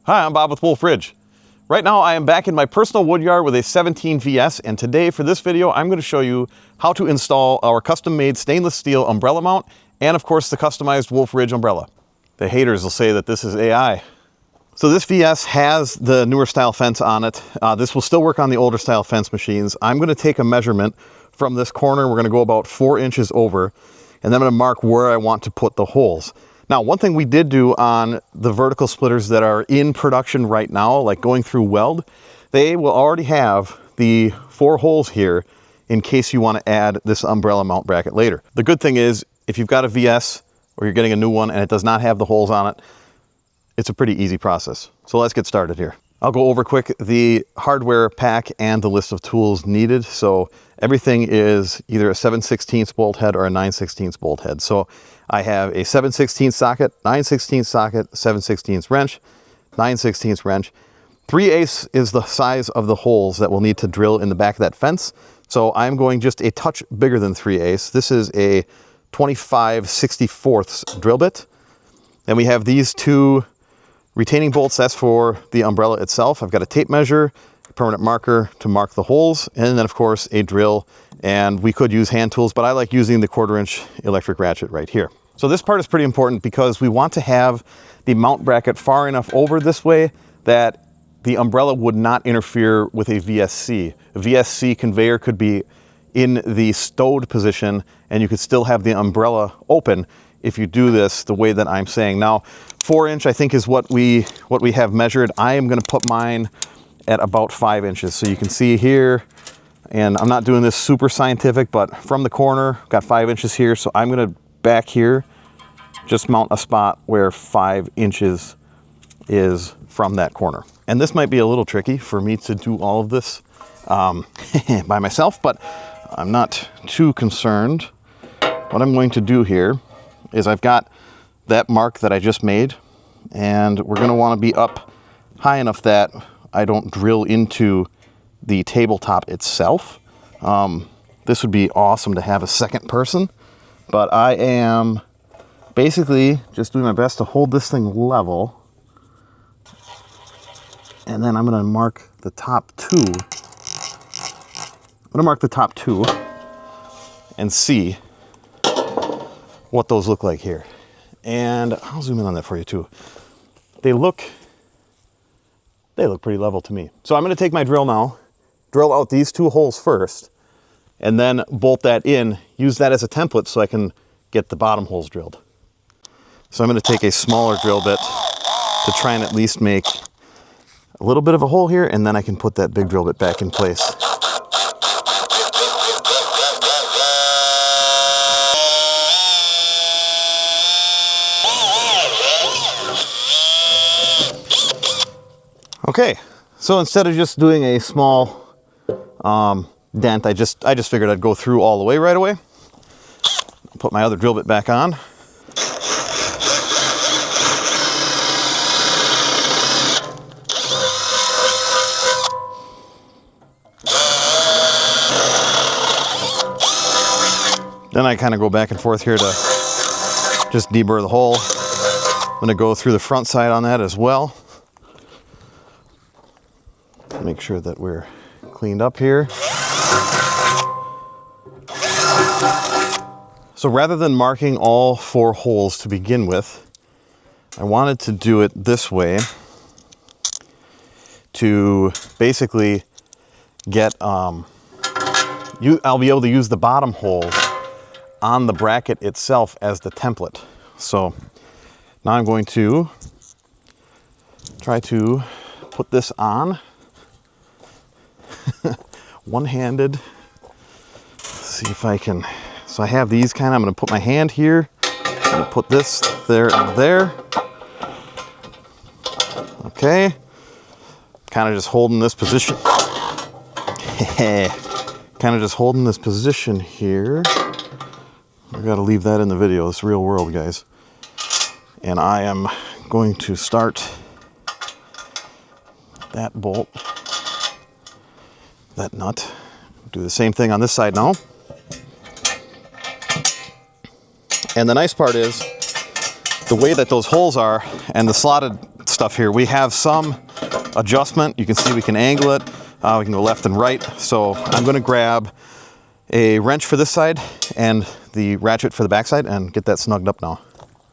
Hi, I'm Bob with Wolfe Ridge. Right now I am back in my personal wood yard with a 17VS, and today for this video I'm going to show you how to install our custom-made stainless steel umbrella mount and of course the customized Wolfe Ridge umbrella. The haters will say that this is AI. So this VS has the newer style fence on it. This will still work on the older style fence machines. I'm going to take a measurement from this corner. We're going to go about 4 inches over, and then I'm going to mark where I want to put the holes. Now, one thing we did do on the vertical splitters that are in production right now, like going through weld, they will already have the 4 holes here in case you want to add this umbrella mount bracket later. The good thing is, if you've got a VS or you're getting a new one and it does not have the holes on it, it's a pretty easy process. So let's get started here. I'll go over quick the hardware pack and the list of tools needed. So everything is either a 7/16 bolt head or a 9/16 bolt head. So I have a 7/16 socket, 9/16 socket, 7/16 wrench, 9/16 wrench. 3/8 is the size of the holes that we'll need to drill in the back of that fence. So I'm going just a touch bigger than 3/8. This is a 25/64 drill bit. Then we have these 2 retaining bolts. That's for the umbrella itself. I've got a tape measure, a permanent marker to mark the holes, and then of course a drill. And we could use hand tools, but I like using the 1/4 inch electric ratchet right here. So this part is pretty important because we want to have the mount bracket far enough over this way that the umbrella would not interfere with a VS-C. A VS-C conveyor could be in the stowed position and you could still have the umbrella open if you do this the way that I'm saying. Now, 4 inch I think is what we have measured. I am going to put mine at about 5 inches. So you can see here, and I'm not doing this super scientific, but from the corner, got 5 inches here. So I'm going to back here, just mount a spot where 5 inches is from that corner. And this might be a little tricky for me to do all of this by myself, but I'm not too concerned. What I'm going to do here is I've got that mark that I just made, and we're going to want to be up high enough that I don't drill into the tabletop itself. This would be awesome to have a second person, but I am basically just doing my best to hold this thing level, and then I'm going to mark the top 2. I'm going to mark the top 2 and see what those look like here. And I'll zoom in on that for you too. They look pretty level to me. So I'm going to take my drill now, drill out these 2 holes first, and then bolt that in, use that as a template so I can get the bottom holes drilled. So I'm going to take a smaller drill bit to try and at least make a little bit of a hole here, and then I can put that big drill bit back in place. Okay, so instead of just doing a small dent, I just figured I'd go through all the way right away. Put my other drill bit back on. Then I kind of go back and forth here to just deburr the hole. I'm going to go through the front side on that as well. Make sure that we're cleaned up here. So rather than marking all 4 holes to begin with, I wanted to do it this way to basically get, I'll be able to use the bottom holes on the bracket itself as the template. So now I'm going to try to put this on one-handed. See if I can. So I have these kind of, I'm going to put my hand here. I'm going to put this there and there. Okay. Kind of just holding this position. Kind of just holding this position here. I got to leave that in the video. It's real world, guys. And I am going to start that bolt, that nut. Do the same thing on this side now. And the nice part is the way that those holes are and the slotted stuff here. We have some adjustment. You can see we can angle it. We can go left and right. So I'm going to grab a wrench for this side and the ratchet for the back side and get that snugged up now.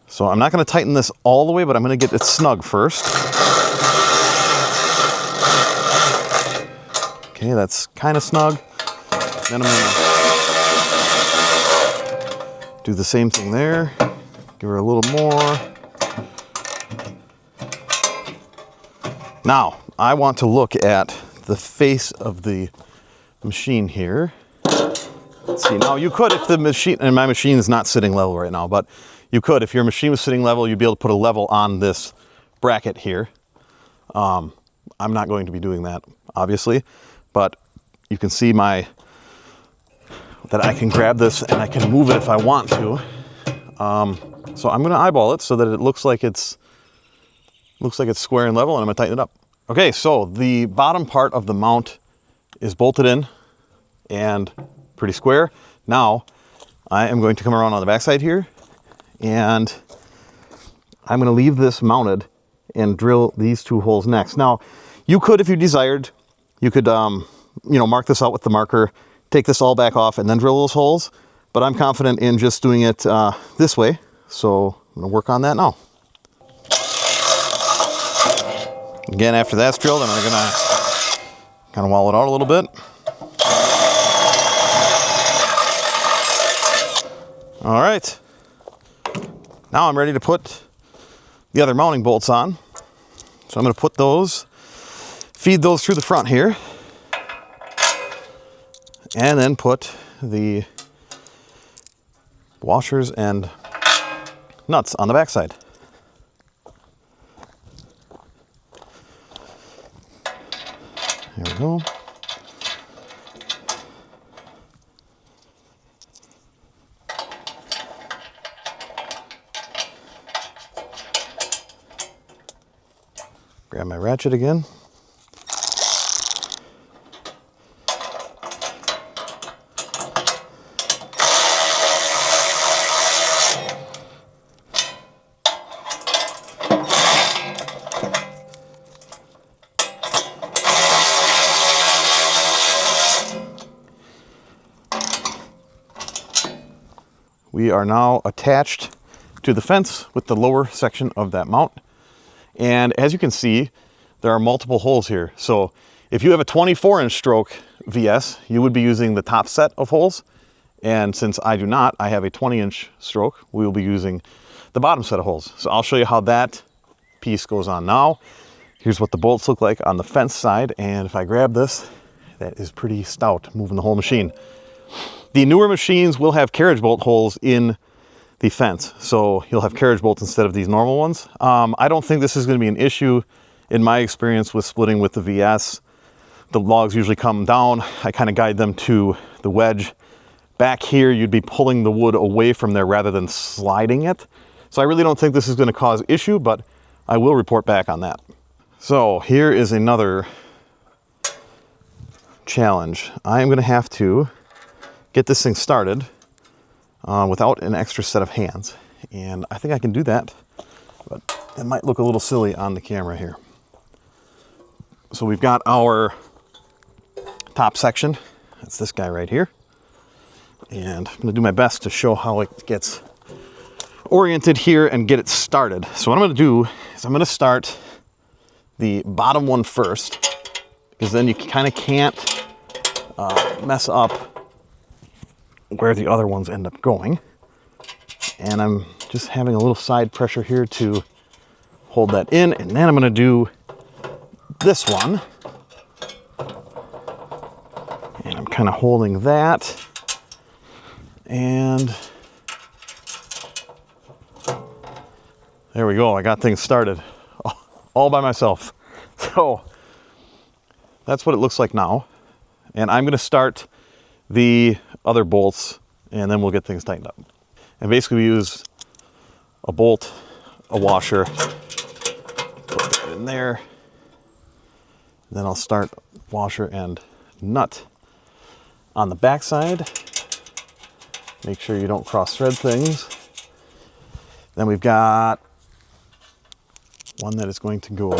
So I'm not going to tighten this all the way, but I'm going to get it snug first. Okay, that's kind of snug. Then I'm going to do the same thing there. Give her a little more. Now, I want to look at the face of the machine here. Let's see. Now, you could, if the machine, and my machine is not sitting level right now, but you could, if your machine was sitting level, you'd be able to put a level on this bracket here. I'm not going to be doing that, obviously, but you can see that I can grab this and I can move it if I want to. So I'm going to eyeball it so that it looks like it's square and level, and I'm going to tighten it up. Okay, so the bottom part of the mount is bolted in and pretty square. Now I am going to come around on the back side here, and I'm going to leave this mounted and drill these 2 holes next. Now, you could, if you desired, you could mark this out with the marker, take this all back off, and then drill those holes. But I'm confident in just doing it this way, so I'm going to work on that now. Again, after that's drilled, I'm going to kind of wall it out a little bit. All right. Now I'm ready to put the other mounting bolts on. So I'm going to put those, feed those through the front here, and then put the washers and nuts on the back side. There we go. Grab my ratchet again. We are now attached to the fence with the lower section of that mount. And as you can see, there are multiple holes here. So if you have a 24-inch stroke VS, you would be using the top set of holes. And since I do not, I have a 20-inch stroke, we will be using the bottom set of holes. So I'll show you how that piece goes on now. Here's what the bolts look like on the fence side. And if I grab this, that is pretty stout, moving the whole machine. The newer machines will have carriage bolt holes in the fence. So you'll have carriage bolts instead of these normal ones. I don't think this is going to be an issue in my experience with splitting with the VS. The logs usually come down. I kind of guide them to the wedge. Back here, you'd be pulling the wood away from there rather than sliding it. So I really don't think this is going to cause issue, but I will report back on that. So here is another challenge. I am going to have to get this thing started without an extra set of hands. And I think I can do that, but it might look a little silly on the camera here. So we've got our top section. That's this guy right here. And I'm gonna do my best to show how it gets oriented here and get it started. So what I'm gonna do is I'm gonna start the bottom one first, because then you kind of can't mess up where the other ones end up going. And I'm just having a little side pressure here to hold that in. And then I'm going to do this one. And I'm kind of holding that. And there we go. I got things started all by myself. So that's what it looks like now. And I'm going to start the other bolts, and then we'll get things tightened up. And basically we use a bolt, a washer, put that in there. Then I'll start washer and nut on the back side. Make sure you don't cross thread things. Then we've got one that is going to go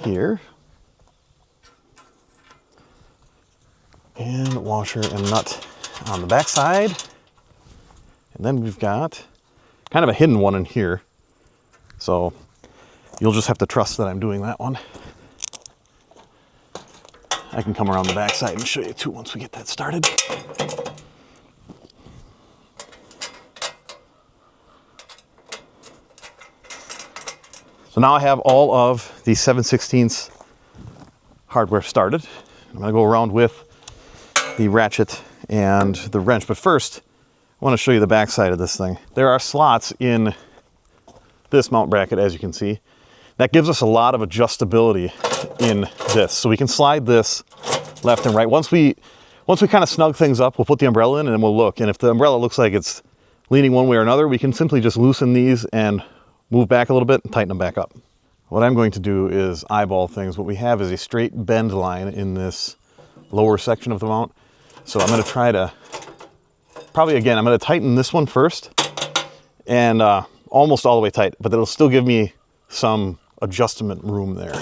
here. And washer and nut on the back side. And then we've got kind of a hidden one in here. So you'll just have to trust that I'm doing that one. I can come around the back side and show you too once we get that started. So now I have all of the 7/16 hardware started. I'm gonna go around with the ratchet and the wrench, but first I want to show you the back side of this thing. There are slots in this mount bracket, as you can see. That gives us a lot of adjustability in this. So we can slide this left and right. Once we kind of snug things up, we'll put the umbrella in and then we'll look. And if the umbrella looks like it's leaning one way or another, we can simply just loosen these and move back a little bit and tighten them back up. What I'm going to do is eyeball things. What we have is a straight bend line in this lower section of the mount. So I'm going to try to, I'm going to tighten this one first and almost all the way tight, but it'll still give me some adjustment room there.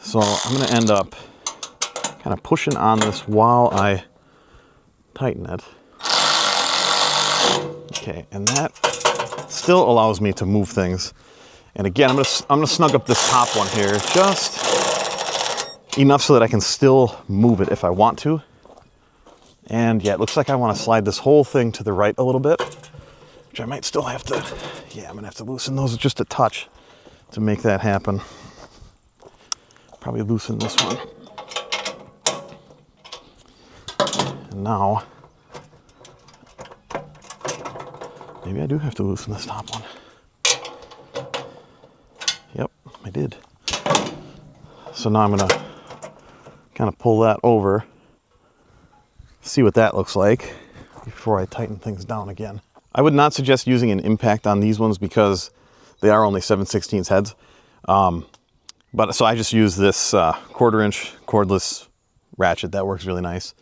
So I'm going to end up kind of pushing on this while I tighten it. Okay, and that still allows me to move things. And again, I'm gonna snug up this top one here just enough so that I can still move it if I want to. And yeah, it looks like I want to slide this whole thing to the right a little bit, which I might still have to, yeah, I'm gonna have to loosen those just a touch to make that happen. Probably loosen this one. And now, maybe I do have to loosen this top one. Yep, I did. So now I'm gonna kind of pull that over, see what that looks like before I tighten things down again. I would not suggest using an impact on these ones because they are only 7/16 heads. But so I just use this 1/4 inch cordless ratchet. That works really nice.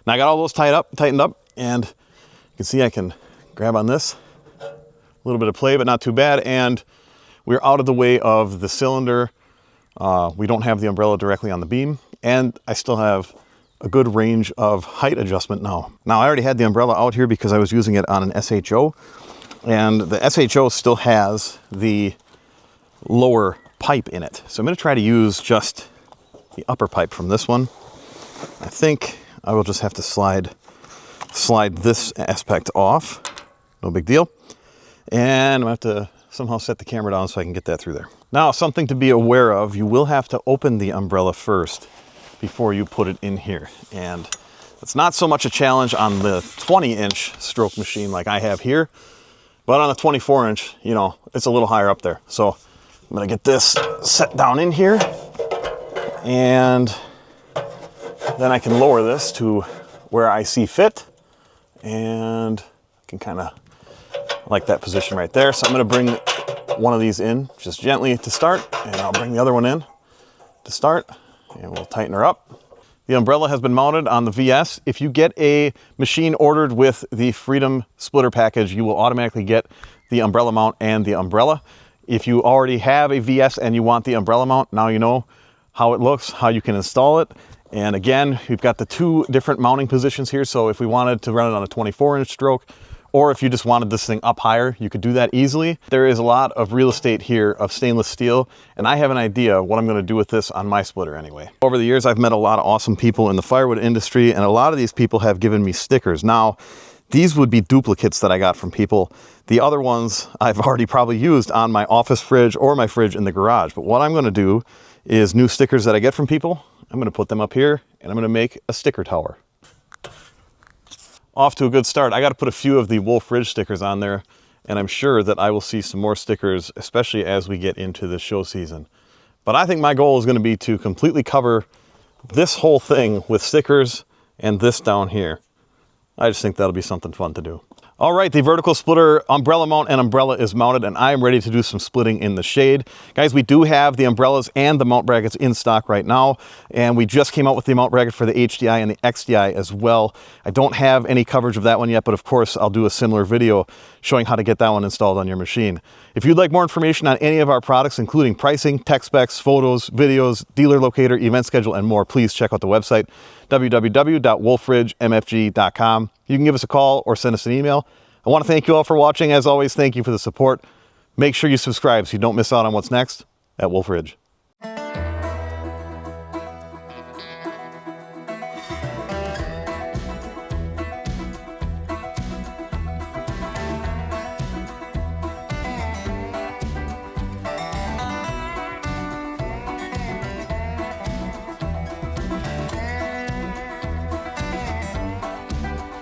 Now I got all those tightened up, and you can see I can grab on this. A little bit of play, but not too bad. And we're out of the way of the cylinder. We don't have the umbrella directly on the beam, and I still have a good range of height adjustment now. Now I already had the umbrella out here because I was using it on an SHO, and the SHO still has the lower pipe in it. So I'm gonna try to use just the upper pipe from this one. I think I will just have to slide this aspect off. No big deal. And I'm gonna have to somehow set the camera down so I can get that through there. Now, something to be aware of, you will have to open the umbrella first before you put it in here. And it's not so much a challenge on the 20-inch stroke machine like I have here, but on the 24-inch, you know, it's a little higher up there. So I'm gonna get this set down in here, and then I can lower this to where I see fit, and I can kind of like that position right there. So I'm gonna bring one of these in just gently to start, and I'll bring the other one in to start, and we'll tighten her up. The umbrella has been mounted on the VS. If you get a machine ordered with the Freedom Splitter package, you will automatically get the umbrella mount and the umbrella. If you already have a VS and you want the umbrella mount, now you know how it looks, how you can install it. And again, we've got the two different mounting positions here. So if we wanted to run it on a 24-inch stroke, or if you just wanted this thing up higher, you could do that easily. There is a lot of real estate here of stainless steel, and I have an idea what I'm gonna do with this on my splitter anyway. Over the years, I've met a lot of awesome people in the firewood industry, and a lot of these people have given me stickers. Now, these would be duplicates that I got from people. The other ones I've already probably used on my office fridge or my fridge in the garage. But what I'm gonna do is new stickers that I get from people, I'm gonna put them up here, and I'm gonna make a sticker tower. Off to a good start. I got to put a few of the Wolfe Ridge stickers on there, and I'm sure that I will see some more stickers, especially as we get into the show season. But I think my goal is going to be to completely cover this whole thing with stickers and this down here. I just think that'll be something fun to do. All right, the vertical splitter umbrella mount and umbrella is mounted, and I am ready to do some splitting in the shade. Guys, we do have the umbrellas and the mount brackets in stock right now, and we just came out with the mount bracket for the HDI and the XDI as well. I don't have any coverage of that one yet, but of course I'll do a similar video showing how to get that one installed on your machine. If you'd like more information on any of our products, including pricing, tech specs, photos, videos, dealer locator, event schedule, and more, please check out the website, www.wolferidgemfg.com. You can give us a call or send us an email. I want to thank you all for watching. As always, thank you for the support. Make sure you subscribe so you don't miss out on what's next at Wolfe Ridge.